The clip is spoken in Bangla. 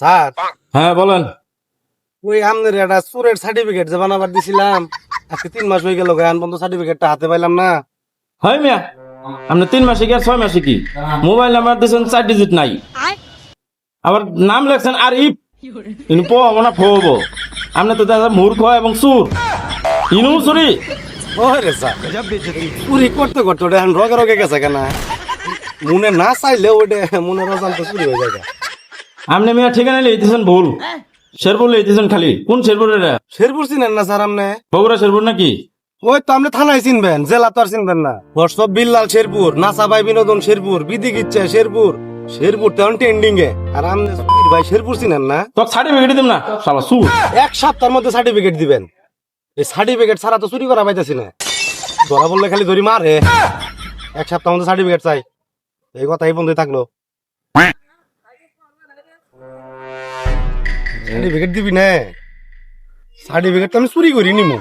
স্যার হ্যাঁ বলেন। ওই আপনার একটা চোরের সার্টিফিকেট যে বানাবার দিছিলাম আজকে 3 মাস হয়ে গেল গান বন্ধ সার্টিফিকেটটা হাতে পাইলাম না। হয় মিয়া, আপনি 3 মাসে কি আর 6 মাসে কি? মোবাইল নাম্বার দিয়েছেন 4 ডিজিট নাই, আবার নাম লেখছেন আর ইপ ইনু পো হবো না ফো হবো। আপনি তো দাদা মূর্খ এবং সুর ইনু চুরি। ওরে স্যার চুরি করতে করতে ওটা এখন রগে রগে গেছে কেন মনে না চাইলে ওটা মনে অজান্তে চুরি হয়ে যায়। আপনি মিয়া ঠিকানা লিখতেছেন ভুল, শেরপুর লিখতেছেন খালি। কোন শেরপুর এটা? শেরপুর চিনেন না স্যার আপনি? বগুড়া শেরপুর নাকি? ওই তো আপনি থানায় চিনবেন, জেলা তো আর চিনবেন না। হোয়াটসঅ্যাপ বিল্লাল শেরপুর, নাসাবাই বিনোদন শেরপুর, বিদিক ইচ্ছা শেরপুর, শেরপুর তেমন ট্রেন্ডিং এ। আর আপনি ভাই শেরপুর চিনেন না? তো সার্টিফিকেট দিম না শালা সুর। 1 সপ্তাহের মধ্যে সার্টিফিকেট দিবেন। এই সার্টিফিকেট ছাড়া তো চুরি করা পাইতেছি না। ধরা বললে খালি ধরি মারে। 1 সপ্তাহের মধ্যে সার্টিফিকেট চাই, এই কথা এই বন্ধুই থাকলো। সার্টিফিকেট দিবি না? সার্টিফিকেট তো আমি চুরি করি নিমু।